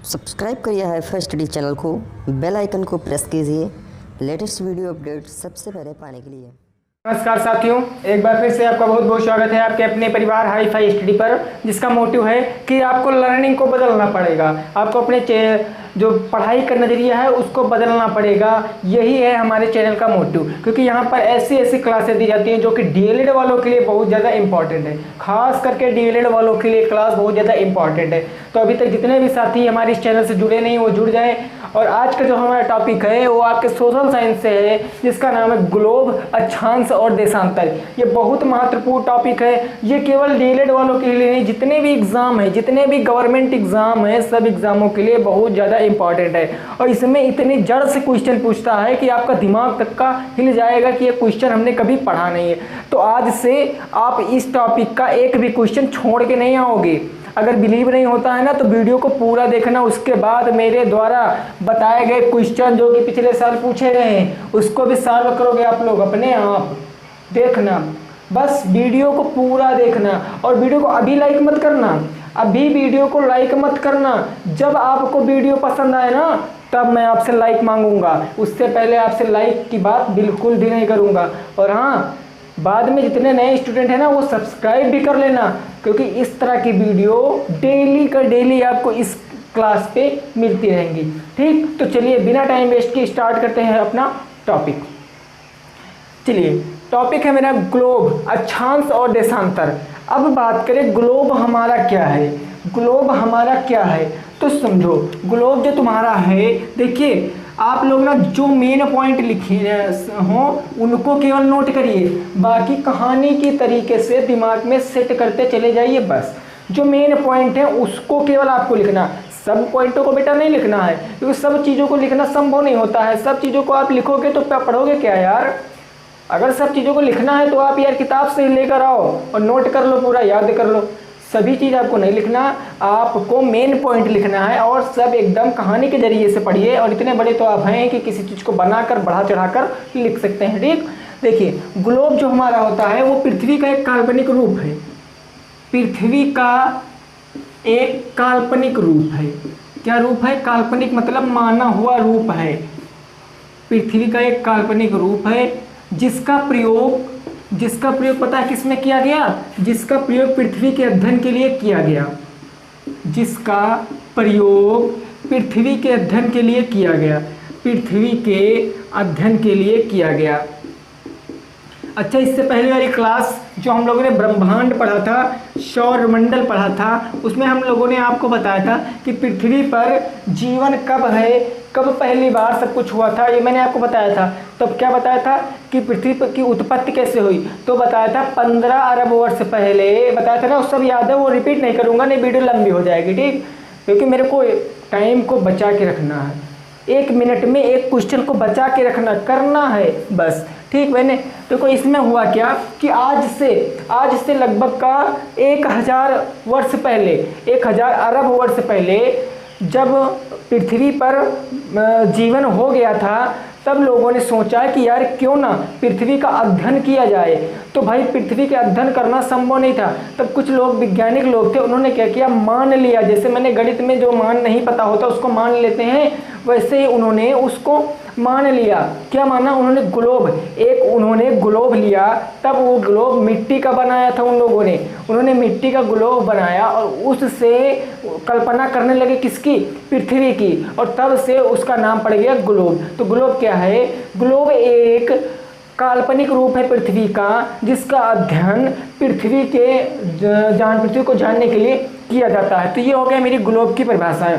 Subscribe करिए hi-fi study channel को, bell icon को प्रेस कीजिए लेटेस्ट वीडियो अपडेट सबसे पहले पाने के लिए। नमस्कार साथियों, एक बार फिर से आपका बहुत बहुत स्वागत है आपके अपने परिवार हाईफाई स्टडी पर, जिसका मोटिव है कि आपको लर्निंग को बदलना पड़ेगा, आपको अपने जो पढ़ाई का नज़रिया है उसको बदलना पड़ेगा। यही है हमारे चैनल का मोटिव, क्योंकि यहाँ पर ऐसी ऐसी क्लासेस दी जाती हैं जो कि डीएलएड वालों के लिए बहुत ज़्यादा इंपॉर्टेंट है। खास करके डीएलएड वालों के लिए क्लास बहुत ज़्यादा इंपॉर्टेंट है। तो अभी तक जितने भी साथी हमारे इस चैनल से जुड़े नहीं वो जुड़ जाएँ। और आज का जो हमारा टॉपिक है वो आपके सोशल साइंस से है, जिसका नाम है ग्लोब, अक्षांश और देशांतर। ये बहुत महत्वपूर्ण टॉपिक है। ये केवल डीएलएड वालों के लिए नहीं, जितने भी एग्जाम है, जितने भी गवर्नमेंट एग्जाम है, सब एग्जामों के लिए बहुत ज़्यादा इंपॉर्टेंट है। और इसमें इतनी जड़ से क्वेश्चन पूछता है कि आपका दिमाग तक का हिल जाएगा कि ये क्वेश्चन हमने कभी पढ़ा नहीं है। तो आज से आप इस टॉपिक का एक भी क्वेश्चन छोड़ के नहीं आओगे। अगर बिलीव नहीं होता है ना तो वीडियो को पूरा देखना, उसके बाद मेरे द्वारा बताए गए क्वेश्चन जो कि पिछले साल पूछे गए हैं उसको भी सॉल्व करोगे आप लोग अपने आप। देखना, बस वीडियो को पूरा देखना। और वीडियो को अभी लाइक मत करना, अभी वीडियो को लाइक मत करना। जब आपको वीडियो पसंद आए ना तब मैं आपसे लाइक मांगूंगा, उससे पहले आपसे लाइक की बात बिल्कुल भी नहीं करूंगा। और हाँ, बाद में जितने नए स्टूडेंट हैं ना वो सब्सक्राइब भी कर लेना, क्योंकि इस तरह की वीडियो डेली का डेली आपको इस क्लास पे मिलती रहेंगी। ठीक, तो चलिए बिना टाइम वेस्ट के स्टार्ट करते हैं अपना टॉपिक। चलिए, टॉपिक है मेरा ग्लोब, अक्षांश और देशांतर। अब बात करें ग्लोब हमारा क्या है। ग्लोब हमारा क्या है तो समझो, ग्लोब जो तुम्हारा है, देखिए आप लोग ना जो मेन पॉइंट लिखे हों उनको केवल नोट करिए, बाकी कहानी की तरीके से दिमाग में सेट करते चले जाइए। बस जो मेन पॉइंट है उसको केवल आपको लिखना, सब पॉइंटों को बेटा नहीं लिखना है, क्योंकि सब चीज़ों को लिखना संभव नहीं होता है। सब चीज़ों को आप लिखोगे तो पढ़ोगे क्या यार। अगर सब चीज़ों को लिखना है तो आप यार किताब से लेकर आओ और नोट कर लो, पूरा याद कर लो। सभी चीज़ आपको नहीं लिखना, आपको मेन पॉइंट लिखना है और सब एकदम कहानी के जरिए से पढ़िए। और इतने बड़े तो आप हैं कि किसी चीज़ को बनाकर बढ़ा चढ़ाकर लिख सकते हैं। ठीक, देखिए ग्लोब जो हमारा होता है वो पृथ्वी का एक काल्पनिक रूप है। पृथ्वी का एक काल्पनिक रूप है। क्या रूप है? काल्पनिक मतलब माना हुआ रूप है। पृथ्वी का एक काल्पनिक रूप है जिसका प्रयोग पता है किसमें किया गया? जिसका प्रयोग पृथ्वी के अध्ययन के लिए किया गया। जिसका प्रयोग पृथ्वी के अध्ययन के लिए किया गया। पृथ्वी के अध्ययन के लिए किया गया। अच्छा, इससे पहले वाली क्लास जो हम लोगों ने ब्रह्मांड पढ़ा था, सौरमंडल पढ़ा था, उसमें हम लोगों ने आपको बताया था कि पृथ्वी पर जीवन कब है, कब पहली बार सब कुछ हुआ था, ये मैंने आपको बताया था। तब क्या बताया था कि पृथ्वी की उत्पत्ति कैसे हुई, तो बताया था 15 अरब वर्ष पहले बताया था ना। उस सब याद है, वो रिपीट नहीं करूँगा, नहीं वीडियो लंबी हो जाएगी। ठीक, क्योंकि मेरे को टाइम को बचा के रखना है, 1 मिनट में एक क्वेश्चन को बचा के रखना करना है बस। ठीक, मैंने देखो इसमें हुआ क्या कि आज से लगभग का 1000 वर्ष पहले, 1000 अरब वर्ष पहले जब पृथ्वी पर जीवन हो गया था, तब लोगों ने सोचा कि यार क्यों ना पृथ्वी का अध्ययन किया जाए। तो भाई पृथ्वी का अध्ययन करना संभव नहीं था। तब कुछ लोग, वैज्ञानिक लोग थे, उन्होंने क्या किया, मान लिया। जैसे मैंने गणित में जो मान नहीं पता होता उसको मान लेते हैं, वैसे ही उन्होंने उसको मान लिया। क्या माना उन्होंने? उन्होंने ग्लोब लिया। तब वो ग्लोब मिट्टी का बनाया था उन्होंने मिट्टी का ग्लोब बनाया और उससे कल्पना करने लगे किसकी? पृथ्वी की। और तब से उसका नाम पड़ गया ग्लोब। तो ग्लोब क्या है? ग्लोब एक काल्पनिक रूप है पृथ्वी का, जिसका अध्ययन पृथ्वी को जानने के लिए किया जाता है। तो ये हो गया मेरी ग्लोब की परिभाषा।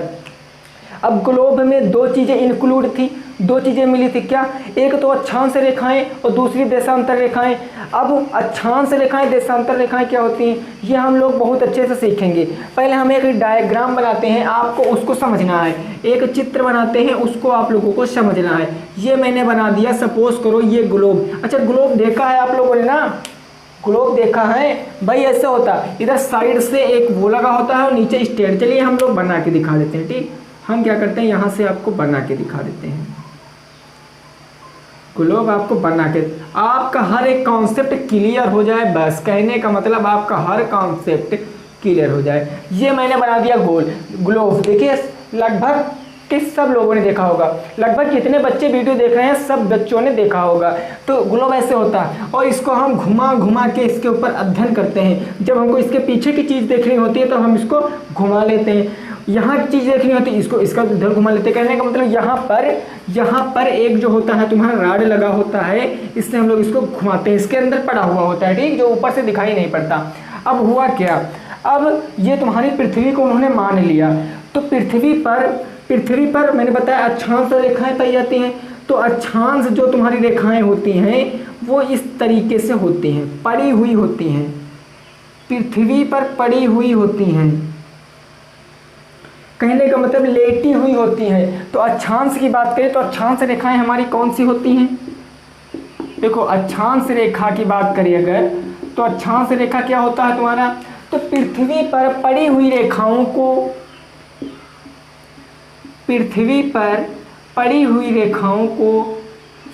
अब ग्लोब में 2 चीज़ें इंक्लूड थी, 2 चीज़ें मिली थी। क्या? एक तो अक्षांश रेखाएं और दूसरी देशांतर रेखाएं। अब अक्षांश रेखाएं, देशांतर रेखाएं क्या होती हैं ये हम लोग बहुत अच्छे से सीखेंगे। पहले हम एक डायग्राम बनाते हैं, आपको उसको समझना है। एक चित्र बनाते हैं, उसको आप लोगों को समझना है। ये मैंने बना दिया, सपोज करो ये ग्लोब। अच्छा, ग्लोब देखा है आप लोगों ने ना? ग्लोब देखा है भाई, ऐसे होता, इधर साइड से एक वो लगा होता है और नीचे स्टेट। चलिए हम लोग बना के दिखा देते हैं। ठीक, हम क्या करते हैं, यहाँ से आपको बना के दिखा देते हैं। ग्लोब आपको बना के, आपका हर एक कॉन्सेप्ट क्लियर हो जाए, बस कहने का मतलब आपका हर कॉन्सेप्ट क्लियर हो जाए। ये मैंने बना दिया गोल ग्लोब। देखिए लगभग किस सब लोगों ने देखा होगा, लगभग कितने बच्चे वीडियो देख रहे हैं, सब बच्चों ने देखा होगा। तो ग्लोब ऐसे होता है और इसको हम घुमा घुमा के इसके ऊपर अध्ययन करते हैं। जब हमको इसके पीछे की चीज़ देखनी होती है तो हम इसको घुमा लेते हैं, यहाँ की चीज़ देखनी होती है इसको इसका इधर घुमा लेते हैं। कहने का मतलब यहाँ पर एक जो होता है तुम्हारा राड लगा होता है, इससे हम लोग इसको घुमाते हैं, इसके अंदर पड़ा हुआ होता है, ठीक, जो ऊपर से दिखाई नहीं पड़ता। अब हुआ क्या, अब ये तुम्हारी पृथ्वी को उन्होंने मान लिया। तो पृथ्वी पर मैंने बताया अक्षांश रेखाएं पाई जाती हैं। तो अक्षांश जो तुम्हारी रेखाएं होती हैं वो इस तरीके से होती हैं, पड़ी हुई होती हैं, पृथ्वी पर पड़ी हुई होती हैं। कहने का मतलब लेटी हुई होती हैं। तो अक्षांश की बात करें तो अक्षांश रेखाएं हमारी कौन सी होती हैं? देखो अक्षांश रेखा की बात करें अगर तो अक्षांश रेखा क्या होता है तुम्हारा, तो पृथ्वी पर पड़ी हुई रेखाओं को, पृथ्वी पर पड़ी हुई रेखाओं को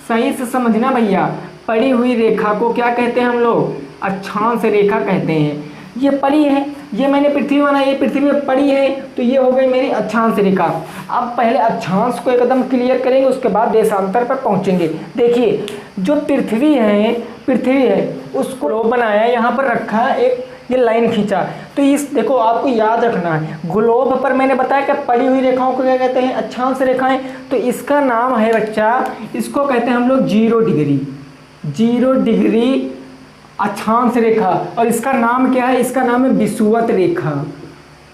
सही से समझना भैया, पड़ी हुई रेखा को क्या कहते हैं हम लोग? अक्षांश रेखा कहते हैं। ये पड़ी है, ये मैंने पृथ्वी माना, ये पृथ्वी में पड़ी है, तो ये हो गई मेरी अक्षांश रेखा। अब पहले अक्षांश को एकदम क्लियर करेंगे, उसके बाद देशांतर पर पहुंचेंगे। देखिए जो पृथ्वी है उसको ग्लोब बनाया, यहाँ पर रखा एक ये लाइन खींचा। तो इस देखो आपको याद रखना है, ग्लोब पर मैंने बताया कि पड़ी हुई रेखाओं को क्या कहते हैं? अक्षांश रेखाएं। तो इसका नाम है बच्चा, इसको कहते हैं हम लोग 0 डिग्री, 0 डिग्री अक्षांश रेखा। और इसका नाम क्या है? इसका नाम है विषुवत रेखा,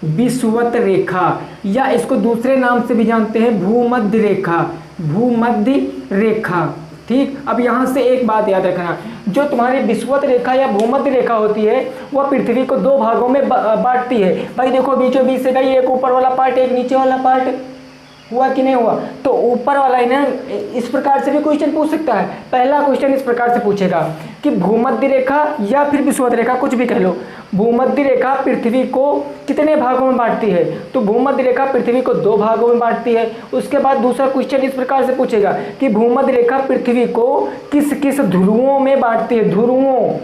विषुवत रेखा, या इसको दूसरे नाम से भी जानते हैं भूमध्य रेखा, भूमध्य रेखा। ठीक, अब यहाँ से एक बात याद रखना, जो तुम्हारी विषुवत रेखा या भूमध्य रेखा होती है वह पृथ्वी को 2 भागों में बांटती है। भाई देखो बीचों बीच से गई, एक ऊपर वाला पार्ट एक नीचे वाला पार्ट, हुआ कि नहीं हुआ? तो ऊपर वाला ही ना, इस प्रकार से भी क्वेश्चन पूछ सकता है। पहला क्वेश्चन इस प्रकार से पूछेगा कि भूमध्य रेखा या फिर विषुवत रेखा, कुछ भी कह लो, भूमध्य रेखा पृथ्वी को कितने भागों में बांटती है? तो भूमध्य रेखा पृथ्वी को 2 भागों में बांटती है। उसके बाद दूसरा क्वेश्चन इस प्रकार से पूछेगा कि भूमध्य रेखा पृथ्वी को किस किस ध्रुवों में बांटती है? ध्रुवों,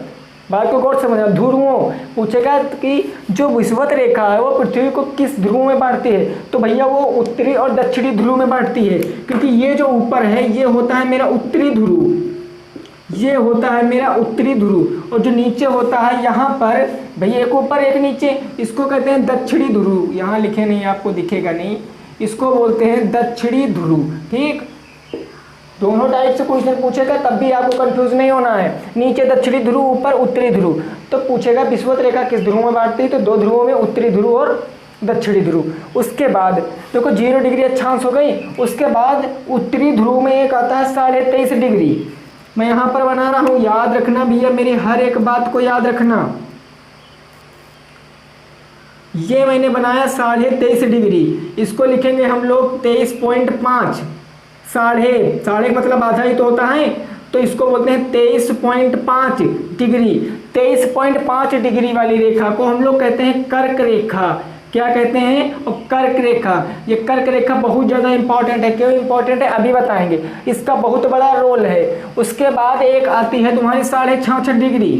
बात को गौर समझना, ध्रुवों पूछेगा कि जो विषुवत रेखा है वो पृथ्वी को किस ध्रुव में बांटती है? तो भैया वो उत्तरी और दक्षिणी ध्रुव में बांटती है, क्योंकि ये जो ऊपर है ये होता है मेरा उत्तरी ध्रुव, ये होता है मेरा उत्तरी ध्रुव, और जो नीचे होता है यहाँ पर भैया एक ऊपर एक नीचे, इसको कहते हैं दक्षिणी ध्रुव। यहाँ लिखे नहीं, आपको दिखेगा नहीं, इसको बोलते हैं दक्षिणी ध्रुव। ठीक, दोनों टाइप से क्वेश्चन पूछेगा, तब भी आपको कंफ्यूज नहीं होना है। नीचे दक्षिणी ध्रुव, ऊपर उत्तरी ध्रुव। तो पूछेगा विषुवत रेखा किस ध्रुव में बांटती है? तो 2 ध्रुवों में, उत्तरी ध्रुव और दक्षिणी ध्रुव। उसके बाद देखो 0 डिग्री अक्षांश हो गई। उसके बाद उत्तरी ध्रुव में एक आता है 23.5 डिग्री। मैं यहाँ पर बना रहा हूँ, याद रखना भैया, मेरी हर एक बात को याद रखना। ये मैंने बनाया 23.5 डिग्री, इसको लिखेंगे हम लोग 23.5। साढ़े मतलब आधा ही तो होता है, तो इसको बोलते हैं 23.5 डिग्री। 23.5 डिग्री वाली रेखा को हम लोग कहते हैं कर्क रेखा। क्या कहते हैं? और कर्क रेखा। ये कर्क रेखा बहुत ज़्यादा इंपॉर्टेंट है। क्यों इंपॉर्टेंट है अभी बताएंगे, इसका बहुत बड़ा रोल है। उसके बाद एक आती है तुम्हारी 66.5 डिग्री,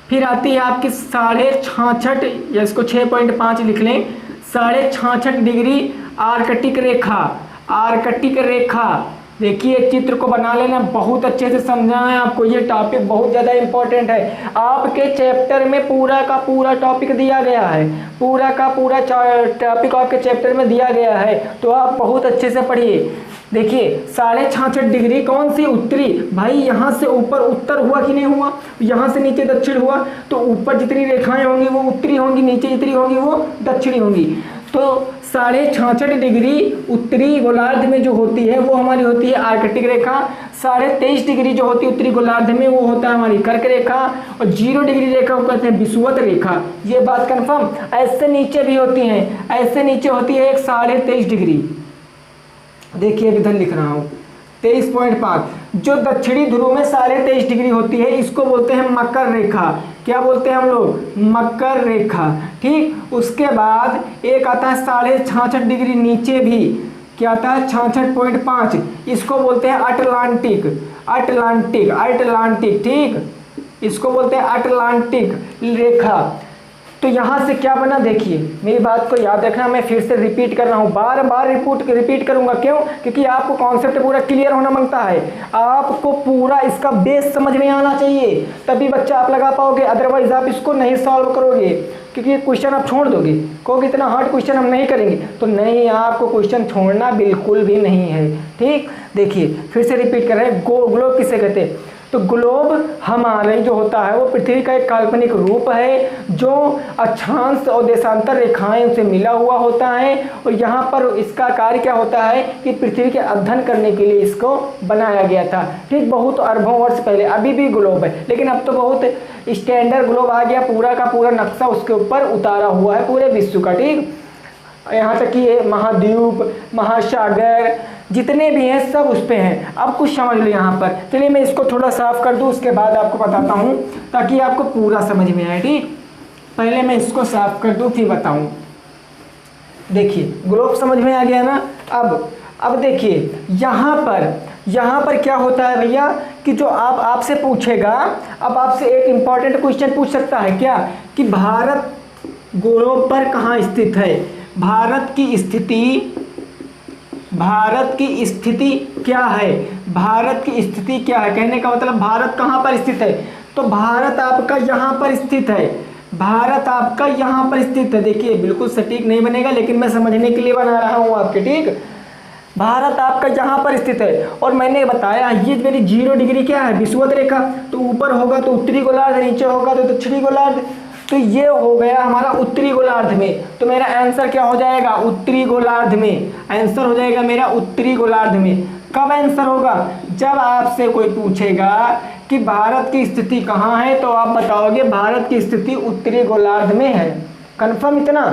फिर आती है आपकी 66.5 या इसको 6.5 लिख लें, 66.5 डिग्री आर्कटिक रेखा। आर्कटिक रेखा, देखिए चित्र को बना लेना, बहुत अच्छे से समझा है आपको। ये टॉपिक बहुत ज़्यादा इंपॉर्टेंट है। आपके चैप्टर में पूरा का पूरा टॉपिक दिया गया है, पूरा का पूरा टॉपिक आपके चैप्टर में दिया गया है, तो आप बहुत अच्छे से पढ़िए। देखिए 66.5 डिग्री कौन सी? उत्तरी। भाई यहाँ से ऊपर उत्तर हुआ कि नहीं हुआ? यहाँ से नीचे दक्षिण हुआ, तो ऊपर जितनी रेखाएं होंगी वो उत्तरी होंगी, नीचे जितनी होंगी वो दक्षिणी होंगी। तो 66.5 डिग्री उत्तरी गोलार्ध में जो होती है वो हमारी होती है आर्कटिक रेखा। 23.5 डिग्री जो होती है उत्तरी गोलार्ध में वो होता है हमारी कर्क रेखा, और 0 डिग्री रेखा को कहते हैं विषुवत रेखा। ये बात कंफर्म। ऐसे नीचे भी होती हैं, ऐसे नीचे होती है एक 23.5 डिग्री। देखिए इधर लिख रहा हूँ 23.5। जो दक्षिणी ध्रुव में 23.5 डिग्री होती है इसको बोलते हैं मकर रेखा। क्या बोलते हैं हम लोग? मकर रेखा। ठीक, उसके बाद एक आता है 66.5 डिग्री नीचे भी, क्या आता है 66.5, इसको बोलते हैं अटलांटिक। Atlantic, Atlantic. ठीक, इसको बोलते हैं अटलांटिक रेखा। तो यहाँ से क्या बना, देखिए मेरी बात को याद रखना, मैं फिर से रिपीट कर रहा हूँ, बार बार रिपीट करूँगा। क्यों? क्योंकि आपको कॉन्सेप्ट पूरा क्लियर होना मांगता है, आपको पूरा इसका बेस समझ में आना चाहिए, तभी बच्चा आप लगा पाओगे, अदरवाइज आप इसको नहीं सॉल्व करोगे। क्योंकि क्वेश्चन आप छोड़ दोगे, कहोगे इतना हार्ड क्वेश्चन हम नहीं करेंगे, तो नहीं, आपको क्वेश्चन छोड़ना बिल्कुल भी नहीं है। ठीक, देखिए फिर से रिपीट कर रहे हैं, ग्लोब किसे कहते हैं? तो ग्लोब हमारे जो होता है वो पृथ्वी का एक काल्पनिक रूप है जो अक्षांश और देशांतर रेखाएं से मिला हुआ होता है, और यहाँ पर इसका कार्य क्या होता है कि पृथ्वी के अध्ययन करने के लिए इसको बनाया गया था। ठीक, बहुत अरबों वर्ष पहले, अभी भी ग्लोब है, लेकिन अब तो बहुत स्टैंडर्ड ग्लोब आ गया, पूरा का पूरा नक्शा उसके ऊपर उतारा हुआ है पूरे विश्व का। ठीक, यहाँ तक कि ये महाद्वीप, महासागर जितने भी हैं सब उस पे हैं। अब कुछ समझ लो यहाँ पर, चलिए मैं इसको थोड़ा साफ कर दूँ, उसके बाद आपको बताता हूँ ताकि आपको पूरा समझ में आए। ठीक, पहले मैं इसको साफ कर दूँ फिर बताऊँ। देखिए ग्लोब समझ में आ गया ना। अब देखिए यहाँ पर क्या होता है भैया कि जो आपसे पूछेगा, अब आपसे एक इम्पॉर्टेंट क्वेश्चन पूछ सकता है क्या कि भारत ग्लोब पर कहाँ स्थित है? भारत की स्थिति क्या है? भारत की स्थिति क्या है? कहने का मतलब भारत कहाँ पर स्थित है? तो भारत आपका यहाँ पर स्थित है, भारत आपका यहाँ पर स्थित है। देखिए बिल्कुल सटीक नहीं बनेगा, लेकिन मैं समझने के लिए बना रहा हूँ आपके। ठीक, भारत आपका यहाँ पर स्थित है, और मैंने बताया ये मेरी 0 डिग्री क्या है? विषुवत रेखा। तो ऊपर होगा तो उत्तरी गोलार्ध, नीचे होगा तो दक्षिणी गोलार्ध। तो ये हो गया हमारा उत्तरी गोलार्ध में, तो मेरा आंसर क्या हो जाएगा? उत्तरी गोलार्ध में। आंसर हो जाएगा मेरा उत्तरी गोलार्ध में। कब आंसर होगा? जब आपसे कोई पूछेगा कि भारत की स्थिति कहाँ है, तो आप बताओगे भारत की स्थिति उत्तरी गोलार्ध में है। कन्फर्म इतना?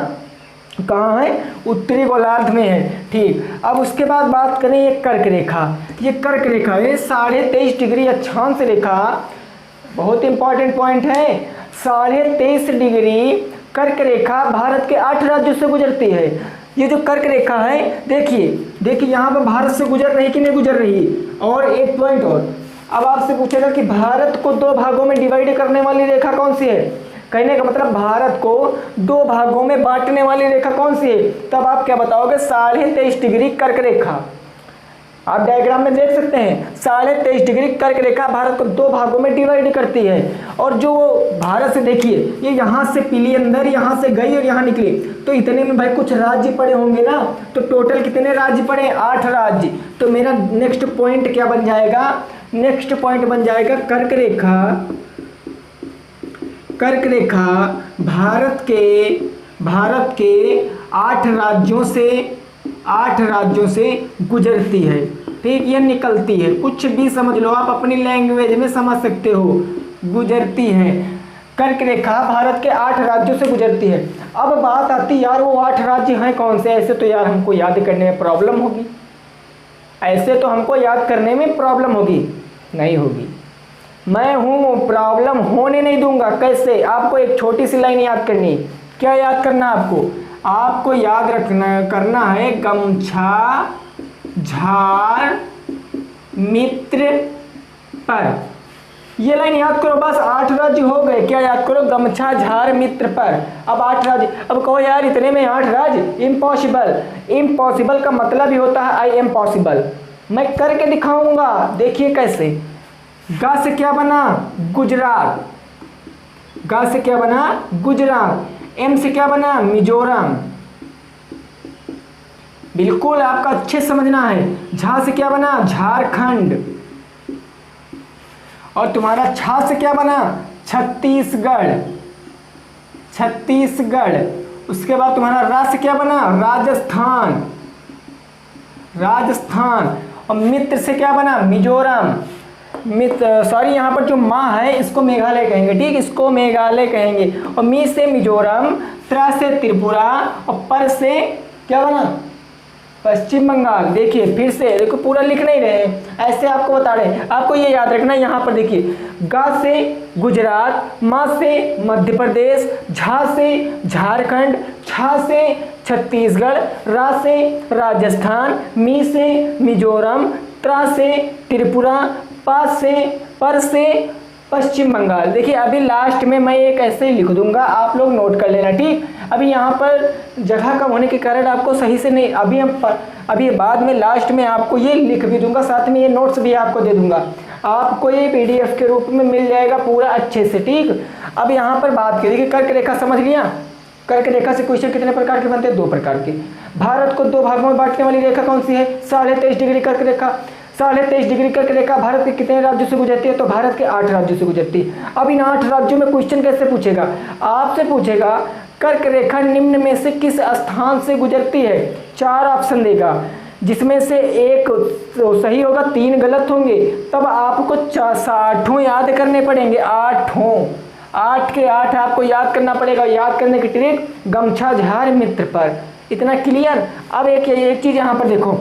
कहाँ है? उत्तरी गोलार्ध में है। ठीक, अब उसके बाद बात करें ये कर्क रेखा। ये कर्क रेखा है 23.5 डिग्री अक्षांश रेखा, बहुत इंपॉर्टेंट पॉइंट है। 23.5 डिग्री कर्क रेखा भारत के 8 राज्यों से गुजरती है। ये जो कर्क रेखा है, देखिए यहाँ पर भारत से गुजर रही कि नहीं गुजर रही। और एक पॉइंट और, अब आपसे पूछेगा कि भारत को 2 भागों में डिवाइड करने वाली रेखा कौन सी है? कहने का मतलब भारत को 2 भागों में बांटने वाली रेखा कौन सी है? तब आप क्या बताओगे? 23.5 डिग्री कर्क रेखा। आप डायग्राम में देख सकते हैं 23.5 डिग्री कर्क रेखा भारत को 2 भागों में डिवाइड करती है। और जो भारत से देखिए ये यहाँ से पीली अंदर, यहाँ से गई और यहाँ निकली, तो इतने में भाई कुछ राज्य पड़े होंगे ना। तो टोटल कितने राज्य पड़े? 8 राज्य। तो मेरा नेक्स्ट पॉइंट क्या बन जाएगा? नेक्स्ट पॉइंट बन जाएगा कर्क रेखा भारत के 8 राज्यों से गुजरती है। ठीक, ये निकलती है, कुछ भी समझ लो, आप अपनी लैंग्वेज में समझ सकते हो। गुजरती है, कर्क रेखा भारत के 8 राज्यों से गुजरती है। अब बात आती यार वो 8 राज्य हैं कौन से? ऐसे तो यार हमको याद करने में प्रॉब्लम होगी, नहीं होगी। मैं हूँ, प्रॉब्लम होने नहीं दूंगा। कैसे? आपको एक छोटी सी लाइन याद करनी। क्या याद करना आपको याद करना है गमछा झार मित्र पर। ये लाइन याद करो, बस 8 राज्य हो गए। क्या याद करो? गमछा झार मित्र पर। अब 8 राज्य। अब कहो यार इतने में 8 राज्य, इम्पॉसिबल का मतलब ही होता है आई एम पॉसिबल। मैं करके दिखाऊंगा, देखिए कैसे। गा से क्या बना? गुजरात। गा से क्या बना? गुजरात। एम से क्या बना? मिजोरम। बिल्कुल आपका अच्छे समझना है। झा से क्या बना? झारखंड। और तुम्हारा छा से क्या बना? छत्तीसगढ़। उसके बाद तुम्हारा रा से क्या बना? राजस्थान। और मित्र से क्या बना? मिजोरम। सॉरी यहाँ पर जो माँ है इसको मेघालय कहेंगे। ठीक, इसको मेघालय कहेंगे। और मी से मिजोरम, त्रा से त्रिपुरा, और पर से क्या बना? पश्चिम बंगाल। देखिए फिर से, देखो पूरा लिख नहीं रहे, ऐसे आपको बता रहे। आपको ये याद रखना, यहाँ पर देखिए गा से गुजरात, मा से मध्य प्रदेश, झा से झारखंड, छा से छत्तीसगढ़, रा से राजस्थान, मी से मिजोरम, त्रा से त्रिपुरा, पर से पश्चिम बंगाल। देखिए अभी लास्ट में मैं एक ऐसे ही लिख दूंगा, आप लोग नोट कर लेना, ठीक। अभी यहाँ पर जगह कम होने के कारण आपको सही से नहीं, अभी बाद में लास्ट में आपको ये लिख भी दूंगा, साथ में ये नोट्स भी आपको दे दूंगा, आपको ये PDF के रूप में मिल जाएगा पूरा अच्छे से, ठीक। अब यहाँ पर बात करिए, कर्क रेखा समझ लिया। कर्क रेखा से क्वेश्चन कितने प्रकार के बनते हैं? 2 प्रकार के। भारत को 2 भागों में बांटने वाली रेखा कौन सी है? 23.5 डिग्री कर्क रेखा। 23.5 डिग्री कर्क रेखा भारत के कितने राज्यों से गुजरती है? तो भारत के 8 राज्यों से गुजरती है। अब इन 8 राज्यों में क्वेश्चन कैसे पूछेगा? आपसे पूछेगा कर्क रेखा निम्न में से किस स्थान से गुजरती है? 4 ऑप्शन देगा, जिसमें से एक तो सही होगा, 3 गलत होंगे। तब आपको 8 याद करने पड़ेंगे, 8 के 8 आपको याद करना पड़ेगा। याद करने की ट्रिक गमछा झाड़ मित्र पर। इतना क्लियर। अब एक चीज यहाँ पर देखो,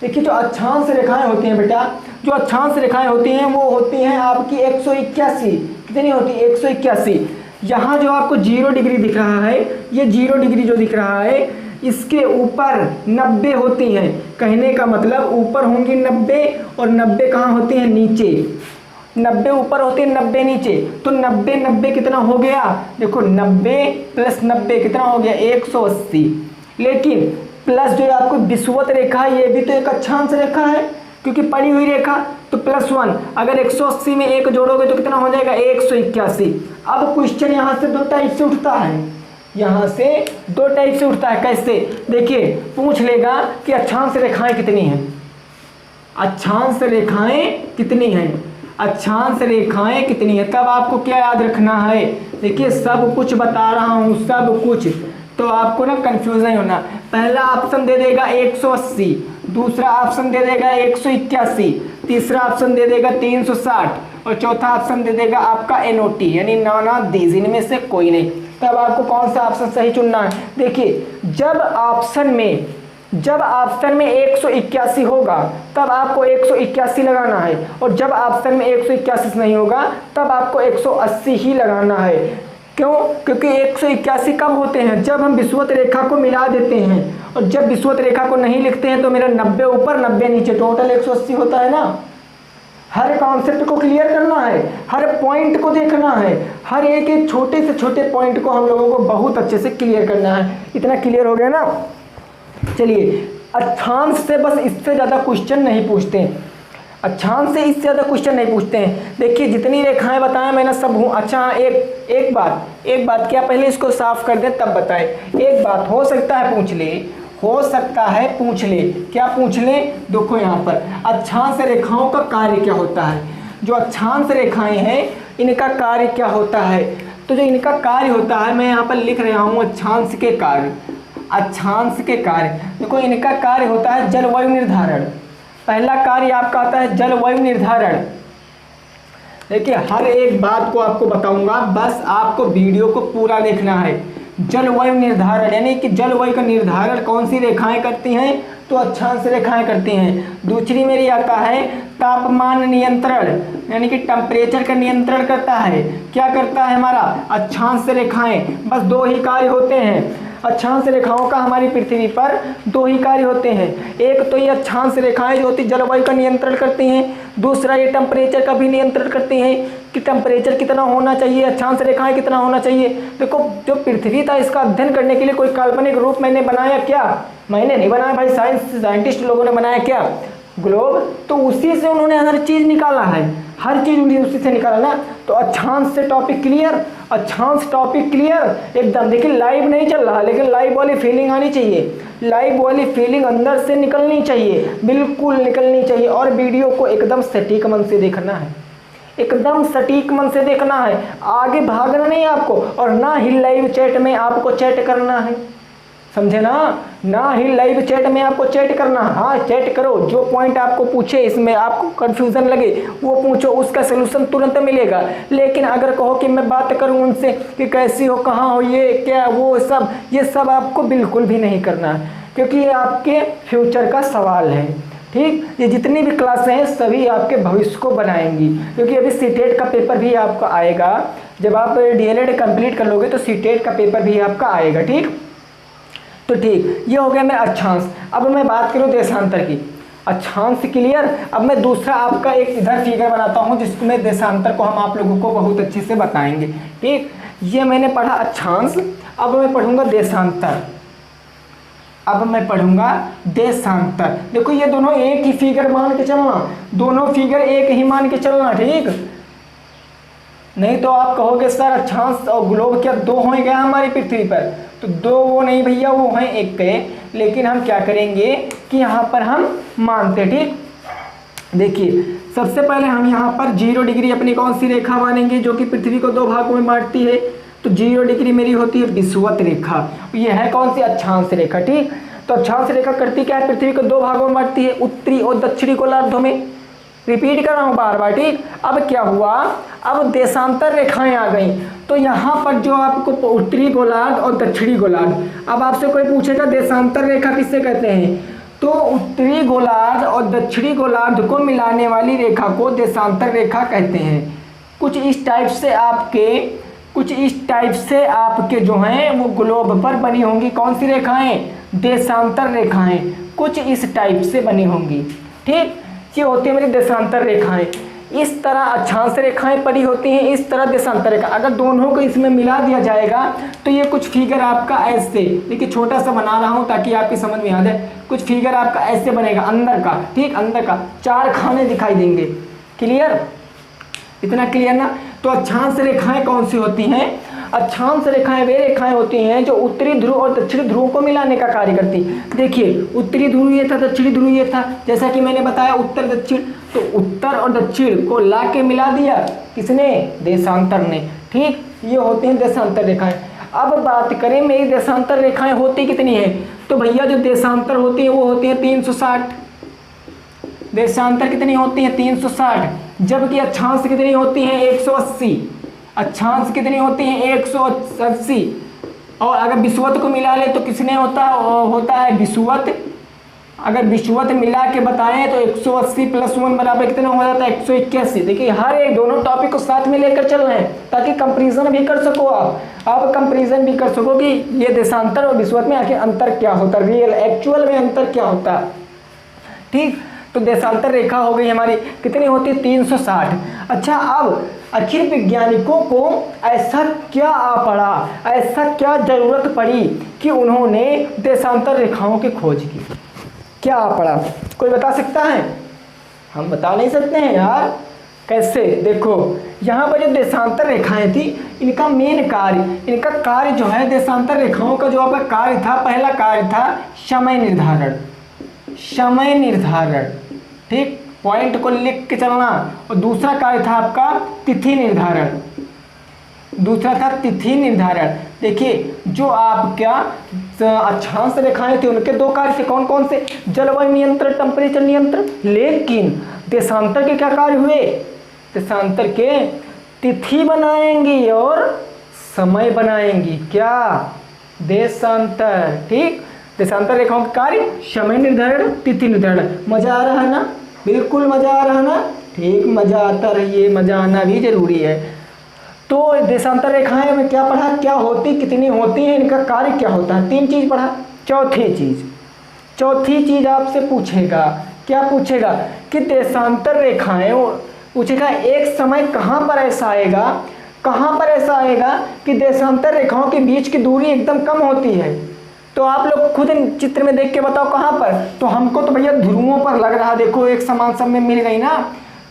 देखिए जो अक्षांश रेखाएं होती हैं बेटा, जो अक्षांश रेखाएं होती हैं वो होती हैं आपकी 181। कितनी होती है? 181। यहाँ जो आपको 0 डिग्री दिख रहा है, ये 0 डिग्री जो दिख रहा है, इसके ऊपर 90 होती हैं। कहने का मतलब ऊपर होंगी 90 और 90 कहाँ होती हैं? नीचे। 90 ऊपर होती है, 90 नीचे। तो 90 कितना हो गया? देखो 90 + 90 कितना हो गया? 180। लेकिन प्लस जो आपको विषुवत रेखा है, ये भी तो एक अक्षांश रेखा है, क्योंकि पड़ी हुई रेखा, तो +1। अगर 180 में 1 जोड़ोगे तो कितना हो जाएगा? 181। अब क्वेश्चन यहाँ से 2 टाइप से उठता है, यहाँ से 2 टाइप से उठता है। कैसे? देखिए पूछ लेगा कि अक्षांश रेखाएं कितनी हैं? अक्षांश रेखाएं कितनी हैं? अक्षांश रेखाएं कितनी है? तब आपको क्या याद रखना है? देखिए सब कुछ बता रहा हूँ, सब कुछ, तो आपको ना कंफ्यूजन नहीं होना। पहला ऑप्शन दे देगा 180, दूसरा ऑप्शन दे देगा 181, तीसरा ऑप्शन दे देगा 360 और चौथा ऑप्शन दे देगा आपका NOT यानी नाना दीज, इनमें से कोई नहीं। तब आपको कौन सा ऑप्शन सही चुनना है? देखिए जब ऑप्शन में 181 होगा तब आपको 181 लगाना है, और जब ऑप्शन में 181 नहीं होगा तब आपको 180 ही लगाना है। क्यों? क्योंकि 181 कब होते हैं? जब हम विषुवत रेखा को मिला देते हैं, और जब विषुवत रेखा को नहीं लिखते हैं तो मेरा 90 ऊपर 90 नीचे, टोटल 180 होता है ना। हर कॉन्सेप्ट को क्लियर करना है, हर पॉइंट को देखना है, हर एक छोटे से छोटे पॉइंट को हम लोगों को बहुत अच्छे से क्लियर करना है। इतना क्लियर हो गया ना? चलिए अक्षांश से बस इससे ज़्यादा क्वेश्चन नहीं पूछते हैं, अक्षांश से इससे ज़्यादा क्वेश्चन नहीं पूछते हैं। देखिए जितनी रेखाएं बताएं मैंने सब हूँ। अच्छा एक बात क्या पहले इसको साफ कर दें तब बताएं। एक बात हो सकता है पूछ ले, क्या पूछ ले? देखो यहाँ पर अक्षांश रेखाओं का कार्य क्या होता है? जो अक्षांश रेखाएं हैं इनका कार्य क्या होता है? तो जो इनका कार्य होता है मैं यहाँ पर लिख रहा हूँ, अक्षांश के कार्य। देखो इनका कार्य होता है जलवायु निर्धारण। पहला कार्य आपका आता है जलवायु निर्धारण। देखिए हर एक बात को आपको बताऊंगा, बस आपको वीडियो को पूरा देखना है। जलवायु निर्धारण यानी कि जलवायु का निर्धारण कौन सी रेखाएं करती हैं? तो अक्षांश रेखाएं करती हैं। दूसरी मेरी आता है तापमान नियंत्रण, यानी कि टेम्परेचर का नियंत्रण करता है। क्या करता है हमारा? अक्षांश रेखाएं। बस 2 ही कार्य होते हैं अक्षांश रेखाओं का हमारी पृथ्वी पर, 2 ही कार्य होते हैं। एक तो ये अक्षांश रेखाएं जो होती जलवायु का नियंत्रण करती हैं, दूसरा ये टेम्परेचर का भी नियंत्रण करती हैं कि टेम्परेचर कितना होना चाहिए, अक्षांश रेखाएं कितना होना चाहिए। देखो जो पृथ्वी था इसका अध्ययन करने के लिए कोई काल्पनिक रूप मैंने बनाया क्या? मैंने नहीं बनाया भाई, साइंटिस्ट लोगों ने बनाया क्या? ग्लोब। तो उसी से उन्होंने हर चीज़ निकाला है, हर चीज़ उसी से निकाला ना। तो अक्षांश से टॉपिक क्लियर, अक्षांश टॉपिक क्लियर एकदम। देखिए लाइव नहीं चल रहा, लेकिन लाइव वाली फीलिंग आनी चाहिए, लाइव वाली फीलिंग अंदर से निकलनी चाहिए, बिल्कुल निकलनी चाहिए। और वीडियो को एकदम सटीक मन से देखना है, एकदम सटीक मन से देखना है, आगे भागना नहीं आपको, और ना ही लाइव चैट में आपको चैट करना है, समझे ना ही लाइव चैट में आपको चैट करना। हाँ चैट करो, जो पॉइंट आपको पूछे इसमें आपको कंफ्यूजन लगे वो पूछो, उसका सलूशन तुरंत मिलेगा। लेकिन अगर कहो कि मैं बात करूं उनसे कि कैसी हो, कहाँ हो, ये क्या वो सब, ये सब आपको बिल्कुल भी नहीं करना है, क्योंकि ये आपके फ्यूचर का सवाल है। ठीक, ये जितनी भी क्लासें हैं सभी आपके भविष्य को बनाएंगी, क्योंकि अभी सीटेट का पेपर भी आपका आएगा। जब आप DLED कंप्लीट कर लोगे तो सीटेट का पेपर भी आपका आएगा। ठीक, तो ठीक, ये हो गया मेरा अक्षांश। अब मैं बात करूँ देशांतर की। अक्षांश क्लियर। अब मैं दूसरा आपका एक इधर फिगर बनाता हूँ जिसमें देशांतर को हम आप लोगों को बहुत अच्छे से बताएंगे। ठीक, ये मैंने पढ़ा अक्षांश, अब मैं पढ़ूंगा देशांतर। अब मैं पढ़ूंगा देशांतर। देखो ये दोनों एक ही फिगर मान के चलना, दोनों फिगर एक ही मान के चलना, ठीक। नहीं तो आप कहोगे सर अक्षांश और ग्लोब क्या दो हो गया हमारी पृथ्वी पर, तो दो वो नहीं भैया, वो हैं एक पे। लेकिन हम क्या करेंगे कि यहाँ पर हम मानते, ठीक। देखिए सबसे पहले हम यहाँ पर 0 डिग्री अपनी कौन सी रेखा मानेंगे जो कि पृथ्वी को 2 भागों में बांटती है, तो 0 डिग्री मेरी होती है विषुवत रेखा। ये है कौन सी, अक्षांश रेखा, ठीक। तो अक्षांश रेखा करती क्या है, पृथ्वी को 2 भागों में बांटती है, उत्तरी और दक्षिणी गोलार्धों में। रिपीट कर रहा हूँ बार बार, ठीक। अब क्या हुआ, अब देशांतर रेखाएं आ गई, तो यहाँ पर जो आपको उत्तरी गोलार्ध और दक्षिणी गोलार्ध, अब आपसे कोई पूछेगा देशांतर रेखा किससे कहते हैं, तो उत्तरी गोलार्ध और दक्षिणी गोलार्ध को मिलाने वाली रेखा को देशांतर रेखा कहते हैं। कुछ इस टाइप से आपके जो हैं वो ग्लोब पर बनी होंगी कौन सी रेखाएं, देशांतर रेखाएं, कुछ इस टाइप से बनी होंगी, ठीक। ये होती है मेरी देशांतर रेखाएं। इस तरह अक्षांश रेखाएं पड़ी होती हैं, इस तरह देशांतर रेखा। अगर दोनों को इसमें मिला दिया जाएगा तो ये कुछ फिगर आपका ऐसे, देखिए छोटा सा बना रहा हूं ताकि आपकी समझ में आ जाए, कुछ फिगर आपका ऐसे बनेगा अंदर का, ठीक, अंदर का 4 खाने दिखाई देंगे। क्लियर, इतना क्लियर ना। तो अक्षांश रेखाएं कौन सी होती हैं, अक्षांश रेखाएं वे रेखाएं होती हैं जो उत्तरी ध्रुव और दक्षिणी ध्रुव को मिलाने का कार्य करती। देखिए उत्तरी ध्रुव ये था, दक्षिणी ध्रुव ये था, जैसा कि मैंने बताया उत्तर दक्षिण, तो उत्तर और दक्षिण को ला के मिला दिया किसने, देशांतर ने, ठीक। ये होती हैं देशांतर रेखाएं। अब बात करें मेरी देशांतर रेखाएं होती कितनी है, तो भैया जो देशांतर होती है वो होती है 360। देशांतर कितनी होती है 360, जबकि अक्षांश कितनी होती है 180। अक्षांश कितनी होती है 180। और अगर विषुवत को मिला ले तो किसने होता है विषुवत। अगर विषुवत मिला के बताएं तो 180 + 1 बराबर कितना हो जाता है 181। देखिए हर एक दोनों टॉपिक को साथ में लेकर चल रहे हैं ताकि कंपैरिजन भी कर सको, आप कंपैरिजन भी कर सको कि ये देशांतर और विषुवत में आखिर अंतर क्या होता है, रियल एक्चुअल में अंतर क्या होता है, ठीक। तो देशांतर रेखा हो गई हमारी, कितनी होती है 360। अच्छा, अब आखिर वैज्ञानिकों को ऐसा क्या पड़ा, ऐसा क्या जरूरत पड़ी कि उन्होंने देशांतर रेखाओं की खोज की, क्या पड़ा, कोई बता सकता है? हम बता नहीं सकते हैं यार, कैसे? देखो यहाँ पर जो देशांतर रेखाएं थी इनका मेन कार्य, इनका कार्य जो है देशांतर रेखाओं का जो आपका कार्य था, पहला कार्य था समय निर्धारण, समय निर्धारण, ठीक, पॉइंट को लिख के चलना। और दूसरा कार्य था आपका तिथि निर्धारण, दूसरा था तिथि निर्धारण। देखिए जो आपका अक्षांश रेखाएं थी उनके 2 कार्य थे, कौन कौन से, जलवायु नियंत्रण, टेम्परेचर नियंत्रण। लेकिन देशांतर के क्या कार्य हुए, देशांतर के तिथि बनाएंगी और समय बनाएंगी, क्या, देशांतर, ठीक। देशांतर रेखाओं के कार्य समय निर्धारण, तिथि निर्धारण। मजा आ रहा है ना, बिल्कुल मजा आ रहा है ना, ठीक, मजा आता रहिए, मजा आना भी जरूरी है। तो देशांतर रेखाएं में क्या पढ़ा, क्या होती, कितनी होती हैं, इनका कार्य क्या होता है, 3 चीज पढ़ा। चौथी चीज आपसे पूछेगा, क्या पूछेगा कि देशांतर रेखाएं, पूछेगा एक समय कहाँ पर ऐसा आएगा कि देशांतर रेखाओं के बीच की दूरी एकदम कम होती है। तो आप लोग खुद चित्र में देख के बताओ कहाँ पर, तो हमको तो भैया ध्रुवों पर लग रहा, देखो एक समान सब में मिल गई ना।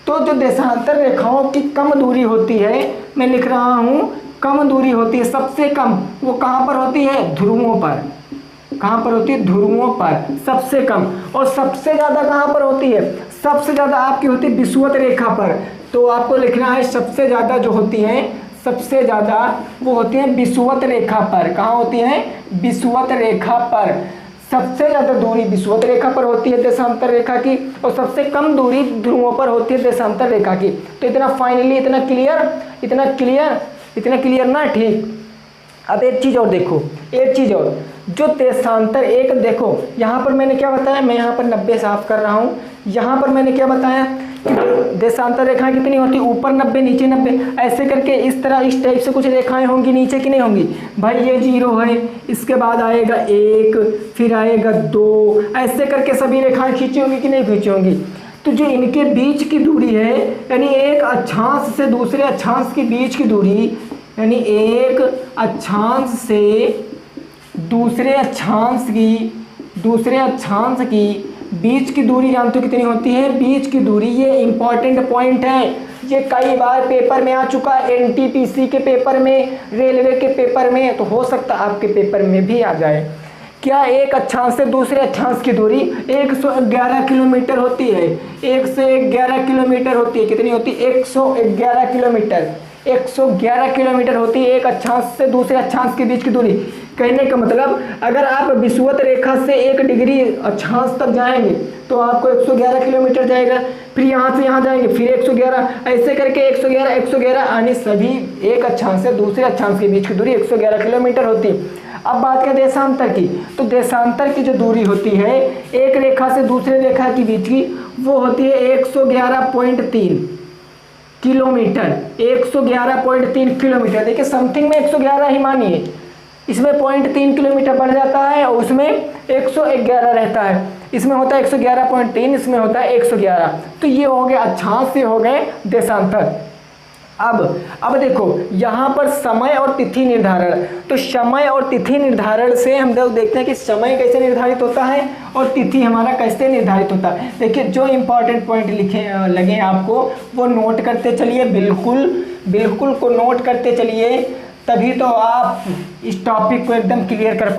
तो जो देशांतर रेखाओं की कम दूरी होती है, मैं लिख रहा हूँ कम दूरी होती है, सबसे कम, वो कहाँ पर होती है, ध्रुवों पर। कहाँ पर होती है, ध्रुवों पर सबसे कम। और सबसे ज़्यादा कहाँ पर होती है, सबसे ज़्यादा आपकी होती है विषुवत रेखा पर। तो आपको लिखना है सबसे ज़्यादा जो होती हैं, सबसे ज़्यादा वो होती हैं विषुवत रेखा पर। कहाँ होती हैं, विषुवत रेखा पर। सबसे ज़्यादा दूरी विषुवत रेखा पर होती है देशांतर रेखा की, और सबसे कम दूरी ध्रुवों पर होती है देशांतर रेखा की। तो इतना फाइनली, इतना क्लियर ना, ठीक। अब एक चीज़ और देखो, एक चीज़ और, जो देशांतर एक, देखो यहाँ पर मैंने क्या बताया, मैं यहाँ पर 90 साफ कर रहा हूँ। यहाँ पर मैंने क्या बताया कि देशांतर रेखाएं कितनी होती, ऊपर 90 नीचे 90, ऐसे करके इस तरह इस टाइप से कुछ रेखाएं होंगी नीचे की नहीं होंगी भाई। ये 0 है, इसके बाद आएगा 1, फिर आएगा 2, ऐसे करके सभी रेखाएं खींची होंगी कि नहीं खींची होंगी। तो जो इनके बीच की दूरी है, यानी एक अक्षांश से दूसरे अक्षांश के बीच की दूरी, यानी एक अक्षांश से दूसरे अक्षांश की बीच की दूरी जानते हो कितनी होती है, बीच की दूरी। ये इंपॉर्टेंट पॉइंट है, ये कई बार पेपर में आ चुका है, एनटीपीसी के पेपर में, रेलवे के पेपर में, तो हो सकता है आपके पेपर में भी आ जाए। क्या एक अक्षांश से दूसरे अक्षांश की दूरी 111 किलोमीटर होती है, 111 किलोमीटर होती है। कितनी होती है, 111 किलोमीटर, 111 किलोमीटर होती है एक अक्षांश से दूसरे अक्षांश के बीच की दूरी। कहने का मतलब अगर आप विषुवत रेखा से 1 डिग्री अक्षांश तक जाएंगे तो आपको 111 किलोमीटर जाएगा, फिर यहाँ से यहाँ जाएंगे फिर 111, ऐसे करके 111 यानी सभी एक अक्षांश से दूसरे अक्षांश के बीच की दूरी 111 किलोमीटर होती है। अब बात करें देशांतर की, तो देशांतर की जो दूरी होती है एक रेखा से दूसरे रेखा के बीच की, वो होती है 111.3 किलोमीटर, 111.3 किलोमीटर। देखिए समथिंग में 111 ही मानिए, इसमें 0.3 किलोमीटर बढ़ जाता है और उसमें 111 रहता है, इसमें होता है 111.3, इसमें होता है 111। तो ये हो गए अक्षांश से हो गए देशांतर। अब देखो यहाँ पर समय और तिथि निर्धारण, तो समय और तिथि निर्धारण से हम लोग देखते हैं कि समय कैसे निर्धारित होता है और तिथि हमारा कैसे निर्धारित होता है। देखिए जो इम्पोर्टेंट पॉइंट लिखे लगे आपको वो नोट करते चलिए, बिल्कुल को नोट करते चलिए, तभी तो आप इस टॉपिक को एकदम क्लियर कर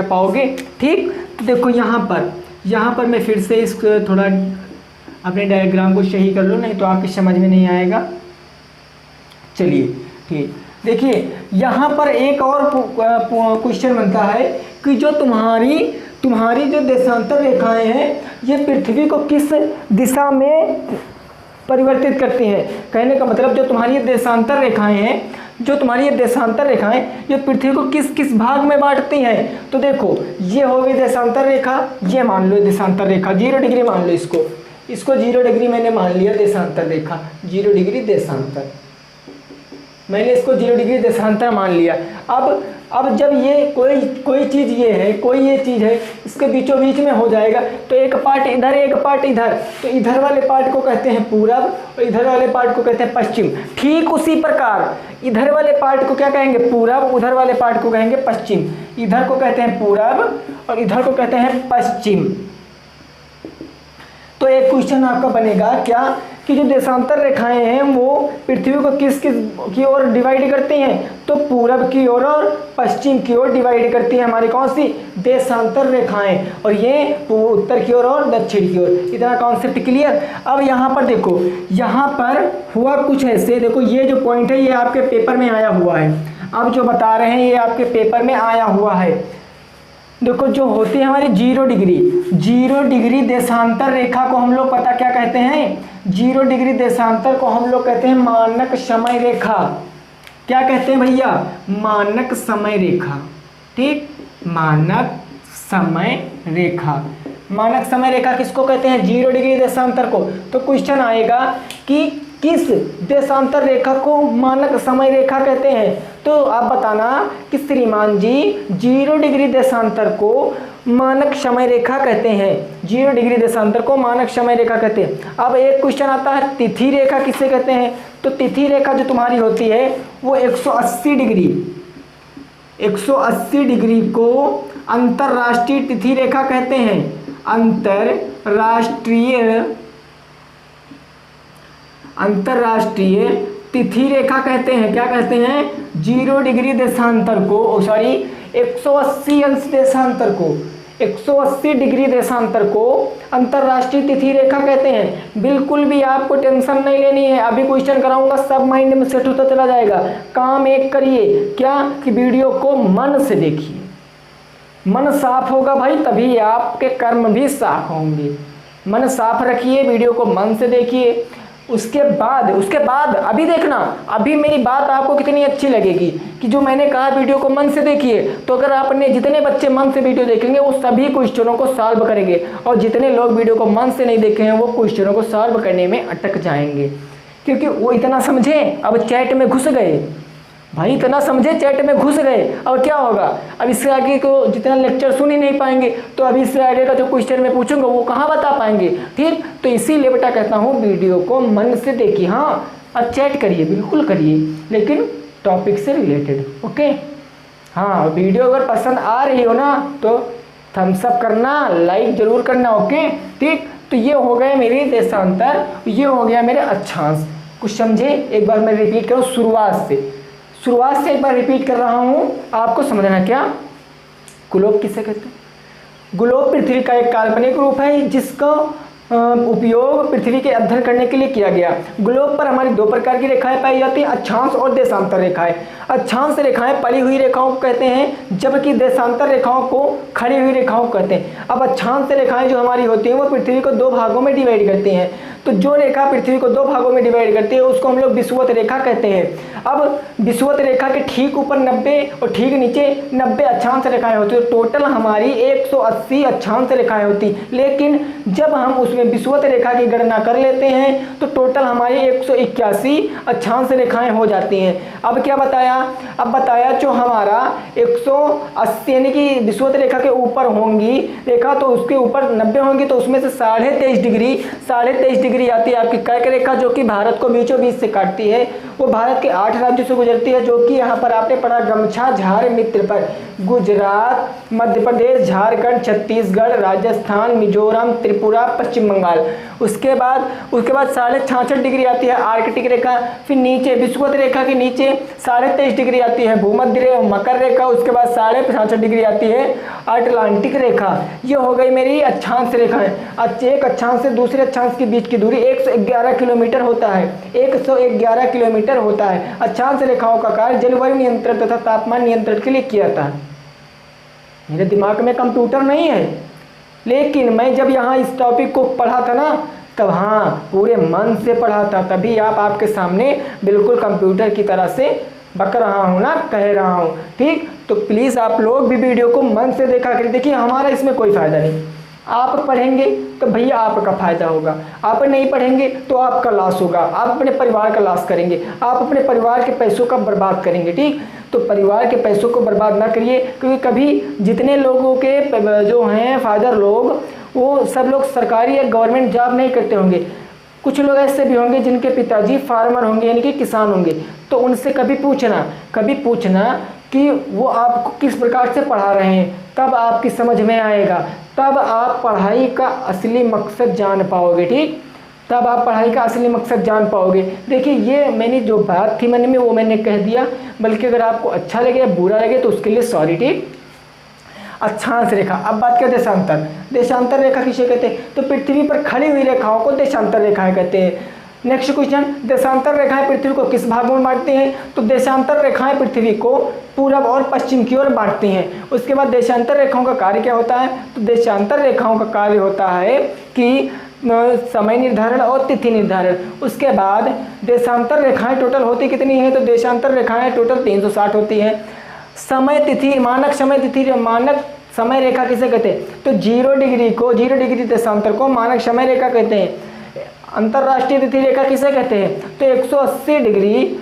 पाओगे, ठीक। तो देखो यहाँ पर मैं फिर से इस थोड़ा अपने डायग्राम को सही कर लो, नहीं तो आपकी समझ में नहीं आएगा। चलिए ठीक, देखिए यहाँ पर एक और क्वेश्चन बनता है कि जो तुम्हारी जो देशांतर रेखाएं हैं ये पृथ्वी को किस दिशा में परिवर्तित करती हैं। कहने का मतलब जो तुम्हारी ये देशांतर रेखाएं ये पृथ्वी को किस किस भाग में बांटती हैं। तो देखो ये हो गई देशांतर रेखा, ये मान लो देशांतर रेखा 0 डिग्री मान लो, इसको 0 डिग्री मैंने मान लिया देशांतर रेखा, 0 डिग्री देशांतर, मैंने इसको 0 डिग्री देशांतर मान लिया। अब जब ये कोई चीज़ ये है, कोई ये चीज़ है, इसके बीचों बीच में हो जाएगा तो एक पार्ट इधर एक पार्ट इधर, तो इधर वाले पार्ट को कहते हैं पूरब और इधर वाले पार्ट को कहते हैं पश्चिम। ठीक उसी प्रकार इधर वाले पार्ट को क्या कहेंगे, पूरब, उधर वाले पार्ट को कहेंगे पश्चिम। इधर को कहते हैं पूरब और इधर को कहते हैं पश्चिम। तो एक क्वेश्चन आपका बनेगा क्या कि जो देशांतर रेखाएं हैं वो पृथ्वी को किस किस की ओर डिवाइड करती हैं। तो पूरब की ओर और पश्चिम की ओर डिवाइड करती हैं हमारी कौन सी देशांतर रेखाएं, और ये उत्तर की ओर और दक्षिण की ओर। इतना कॉन्सेप्ट क्लियर। अब यहाँ पर देखो, यहाँ पर हुआ कुछ ऐसे, देखो ये जो पॉइंट है ये आपके पेपर में आया हुआ है, अब जो बता रहे हैं ये आपके पेपर में आया हुआ है। देखो जो होती है हमारी 0 डिग्री देशांतर रेखा को हम लोग पता क्या कहते हैं, 0 डिग्री देशांतर को हम लोग कहते हैं मानक समय रेखा। क्या कहते हैं भैया, मानक समय रेखा, ठीक, मानक समय रेखा। मानक समय रेखा किसको कहते हैं, 0 डिग्री देशांतर को। तो क्वेश्चन आएगा कि किस देशांतर रेखा को मानक समय रेखा कहते हैं। तो आप बताना कि श्रीमान जी 0 डिग्री देशांतर को मानक समय रेखा कहते हैं, 0 डिग्री देशांतर को मानक समय रेखा कहते हैं। अब एक क्वेश्चन आता है तिथि रेखा किसे कहते हैं। तो तिथि रेखा जो तुम्हारी होती है वो 180 डिग्री को अंतरराष्ट्रीय तिथि रेखा कहते हैं। अंतरराष्ट्रीय तिथि रेखा कहते हैं। क्या कहते हैं, 0 डिग्री देशांतर को 180 अंश देशांतर को, 180 डिग्री देशांतर को अंतरराष्ट्रीय तिथि रेखा कहते हैं। बिल्कुल भी आपको टेंशन नहीं लेनी है, अभी क्वेश्चन कराऊंगा सब माइंड में सेट होता चला जाएगा। काम एक करिए क्या कि वीडियो को मन से देखिए, मन साफ होगा भाई तभी आपके कर्म भी साफ होंगे। मन साफ रखिए, वीडियो को मन से देखिए। उसके बाद अभी देखना, अभी मेरी बात आपको कितनी अच्छी लगेगी कि जो मैंने कहा वीडियो को मन से देखिए। तो अगर आपने जितने बच्चे मन से वीडियो देखेंगे वो सभी क्वेश्चनों को सॉल्व करेंगे, और जितने लोग वीडियो को मन से नहीं देखे हैं वो क्वेश्चनों को सॉल्व करने में अटक जाएंगे, क्योंकि वो इतना समझे अब चैट में घुस गए। भाई इतना समझे चैट में घुस गए, अब क्या होगा, अब इससे आगे को जितना लेक्चर सुन ही नहीं पाएंगे, तो अभी इससे आगे का जो क्वेश्चन मैं पूछूंगा वो कहाँ बता पाएंगे। ठीक, तो इसीलिए बेटा कहता हूँ वीडियो को मन से देखिए। हाँ, अब चैट करिए, बिल्कुल करिए, लेकिन टॉपिक से रिलेटेड। ओके, हाँ, वीडियो अगर पसंद आ रही हो ना तो थम्स अप करना, लाइक जरूर करना। ओके, ठीक, तो ये हो गए मेरे देशांतर, ये हो गया मेरे अक्षांश। कुछ समझे? एक बार मैं रिपीट करूँ शुरुआत से एक बार रिपीट कर रहा हूँ, आपको समझना। क्या ग्लोब किसे कहते हैं? ग्लोब पृथ्वी का एक काल्पनिक रूप है जिसका उपयोग पृथ्वी के अध्ययन करने के लिए किया गया। ग्लोब पर हमारी दो प्रकार की रेखाएं पाई जाती हैं, अक्षांश और देशांतर रेखाएं। अक्षांश रेखाएं पड़ी हुई रेखाओं को कहते हैं, जबकि देशांतर रेखाओं को खड़ी हुई रेखाओं को कहते हैं। अब अक्षांश रेखाएं जो हमारी होती हैं वो पृथ्वी को दो भागों में डिवाइड करती हैं। तो जो रेखा पृथ्वी को दो भागों में डिवाइड करती है उसको हम लोग विषुवत रेखा कहते हैं। अब विषुवत रेखा के ठीक ऊपर 90 और ठीक नीचे 90 अक्षांश रेखाएं होती है। टोटल हमारी 180 अक्षांश रेखाएं होती, लेकिन जब हम उसमें विषुवत रेखा की गणना कर लेते हैं तो टोटल हमारी 181 अक्षांश रेखाएं हो जाती हैं। अब क्या बताया? अब बताया जो हमारा 180 यानी कि विषुवत रेखा के ऊपर होंगी रेखा, तो उसके ऊपर 90 होंगी, तो उसमें से 23.5 डिग्री आती है आपकी कर्क रेखा, जो कि भारत को बीचों बीच से काटती है। वो भारत के 8 राज्यों से गुजरती है, जो कि यहाँ पर आपने पढ़ा गमछा झार मित्र पर, गुजरात, मध्य प्रदेश, झारखंड, छत्तीसगढ़, राजस्थान, मिजोरम, त्रिपुरा, पश्चिम बंगाल। उसके बाद 66.5 डिग्री आती है आर्कटिक रेखा। फिर नीचे विषुवत रेखा के नीचे 23.5 डिग्री आती है भूमध्य मकर रेखा। उसके बाद 65.5 डिग्री आती है अटलांटिक रेखा। ये हो गई मेरी अक्षांश रेखाएं। एक अक्षांश से दूसरे अक्षांश के बीच की दूरी 111 किलोमीटर होता है। 111 किलोमीटर होता है। अक्षांश रेखाओं का कार्य जलवायु नियंत्रण तथा तापमान नियंत्रण के लिए किया जाता है। मेरे दिमाग में कंप्यूटर नहीं है, लेकिन मैं जब यहाँ इस टॉपिक को पढ़ा था ना, तब हाँ पूरे मन से पढ़ा था, तभी आपके सामने बिल्कुल कंप्यूटर की तरह से बक रहा हूँ ना, कह रहा हूँ। ठीक, तो प्लीज़ आप लोग भी वीडियो को मन से देखा करिए। देखिए हमारा इसमें कोई फ़ायदा नहीं, आप पढ़ेंगे तो भैया आपका फ़ायदा होगा, आप नहीं पढ़ेंगे तो आपका लॉस होगा, आप अपने परिवार का लॉस करेंगे, आप अपने परिवार के पैसों का बर्बाद करेंगे। ठीक, तो परिवार के पैसों को बर्बाद ना करिए, क्योंकि कभी जितने लोगों के जो हैं फादर लोग, वो सब लोग सरकारी या गवर्नमेंट जॉब नहीं करते होंगे। कुछ लोग ऐसे भी होंगे जिनके पिताजी फार्मर होंगे, यानी कि किसान होंगे। तो उनसे कभी पूछना कि वो आपको किस प्रकार से पढ़ा रहे हैं, तब आपकी समझ में आएगा, तब आप पढ़ाई का असली मकसद जान पाओगे। ठीक, तब आप पढ़ाई का असली मकसद जान पाओगे। देखिए ये मैंने जो बात थी मन में वो मैंने कह दिया, बल्कि अगर आपको अच्छा लगे या बुरा लगे तो उसके लिए सॉरी। ठीक, अक्षांश रेखा। अब बात करें देशांतर। देशांतर रेखा किसे कहते हैं? तो पृथ्वी पर खड़ी हुई रेखाओं को देशांतर रेखाएं कहते हैं। नेक्स्ट क्वेश्चन, देशांतर रेखाएं पृथ्वी को किस भागों में बांटती हैं? तो देशांतर रेखाएं पृथ्वी को पूरब और पश्चिम की ओर बांटती हैं। उसके बाद देशांतर रेखाओं का कार्य क्या होता है? तो देशांतर रेखाओं का कार्य होता है कि समय निर्धारण और तिथि निर्धारण। उसके बाद देशांतर रेखाएं टोटल होती कितनी हैं? तो देशांतर रेखाएं टोटल 360 होती हैं। समय तिथि, मानक समय रेखा किसे कहते हैं? तो 0 डिग्री देशांतर को मानक समय रेखा कहते हैं। अंतर्राष्ट्रीय तिथि रेखा किसे कहते हैं? तो 180 डिग्री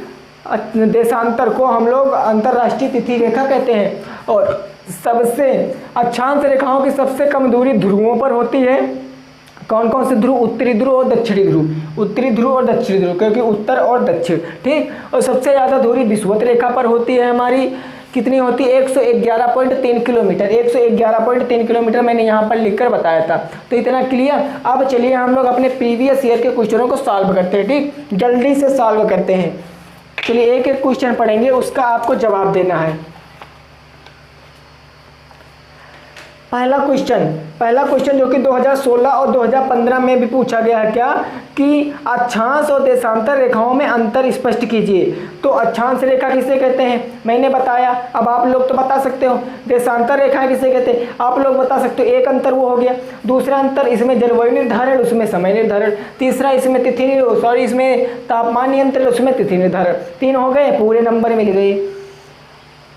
देशांतर को हम लोग अंतर्राष्ट्रीय तिथि रेखा कहते हैं। और सबसे अक्षांश रेखाओं की सबसे कम दूरी ध्रुवों पर होती है। कौन कौन से ध्रुव? उत्तरी ध्रुव और दक्षिणी ध्रुव। उत्तरी ध्रुव और दक्षिणी ध्रुव, क्योंकि उत्तर और दक्षिण। ठीक, और सबसे ज़्यादा दूरी विषुवत रेखा पर होती है हमारी। कितनी होती है? 111.3 किलोमीटर। 111.3 किलोमीटर मैंने यहाँ पर लिखकर बताया था। तो इतना क्लियर। अब चलिए हम लोग अपने प्रीवियस ईयर के क्वेश्चनों को सॉल्व करते हैं। ठीक, जल्दी से सॉल्व करते हैं। चलिए एक एक क्वेश्चन पढ़ेंगे, उसका आपको जवाब देना है। पहला क्वेश्चन जो कि 2016 और 2015 में भी पूछा गया है क्या कि अक्षांश और देशांतर रेखाओं में अंतर स्पष्ट कीजिए। तो अक्षांश रेखा किसे कहते हैं मैंने बताया, अब आप लोग तो बता सकते हो। देशांतर रेखाएं किसे कहते हैं आप लोग बता सकते हो। एक अंतर वो हो गया, दूसरा अंतर इसमें जलवायु निर्धारण, उसमें समय निर्धारण, तीसरा इसमें इसमें तापमान नियंत्रण, उसमें तिथि निर्धारण। 3 हो गए, पूरे नंबर मिल गए।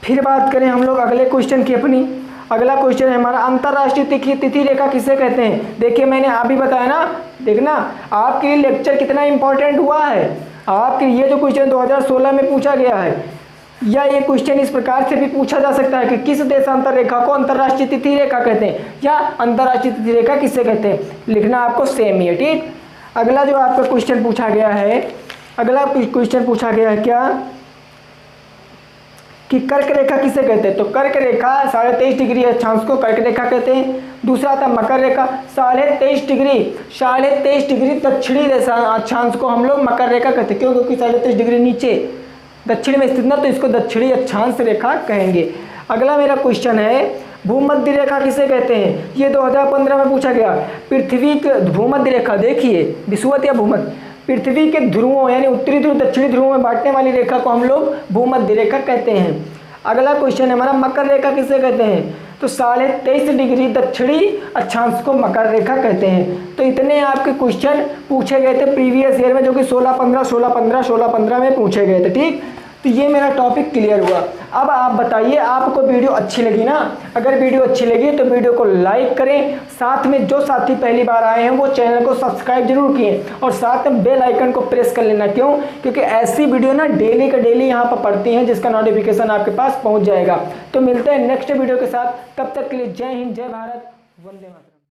फिर बात करें हम लोग अगले क्वेश्चन की अपनी। अगला क्वेश्चन है हमारा, अंतरराष्ट्रीय तिथि रेखा किसे कहते हैं। देखिए मैंने अभी बताया ना, देखना आपके लिए लेक्चर कितना इंपॉर्टेंट हुआ है। आपके ये जो क्वेश्चन 2016 में पूछा गया है, या ये क्वेश्चन इस प्रकार से भी पूछा जा सकता है कि किस देशांतर रेखा को अंतरराष्ट्रीय तिथि रेखा कहते हैं, या अंतरराष्ट्रीय तिथि रेखा किसे कहते हैं, लिखना आपको सेम ही है। ठीक, अगला जो आपका क्वेश्चन पूछा गया है, अगला क्वेश्चन पूछा गया है क्या कि कर्क रेखा किसे कहते हैं। तो कर्क रेखा 23.5 डिग्री अक्षांश को कर्क रेखा कहते हैं। दूसरा था मकर रेखा 23.5 डिग्री दक्षिणी अक्षांश को हम लोग मकर रेखा कहते हैं। क्यों, क्योंकि 23.5 डिग्री नीचे दक्षिण में स्थित ना, तो इसको दक्षिणी अक्षांश रेखा कहेंगे। अगला मेरा क्वेश्चन है, भूमध्य रेखा किसे कहते हैं। ये 2015 में पूछा गया। पृथ्वी की भूमध्य रेखा, देखिए विषुवत या भूमध्य, पृथ्वी के ध्रुवों यानी उत्तरी ध्रुव दक्षिणी ध्रुवों में बांटने वाली रेखा को हम लोग भूमध्य रेखा कहते हैं। अगला क्वेश्चन है हमारा, मकर रेखा किसे कहते हैं। तो 23.5 डिग्री दक्षिणी अक्षांश को मकर रेखा कहते हैं। तो इतने आपके क्वेश्चन पूछे गए थे प्रीवियस ईयर में, जो कि 16-15 में पूछे गए थे। ठीक, तो ये मेरा टॉपिक क्लियर हुआ। अब आप बताइए आपको वीडियो अच्छी लगी ना। अगर वीडियो अच्छी लगी तो वीडियो को लाइक करें, साथ में जो साथी पहली बार आए हैं वो चैनल को सब्सक्राइब जरूर किए, और साथ में बेल आइकन को प्रेस कर लेना। क्यों, क्योंकि ऐसी वीडियो ना डेली का डेली यहाँ पर पड़ती हैं, जिसका नोटिफिकेशन आपके पास पहुँच जाएगा। तो मिलते हैं नेक्स्ट वीडियो के साथ, तब तक के लिए जय हिंद, जय भारत, वंदे मातरम।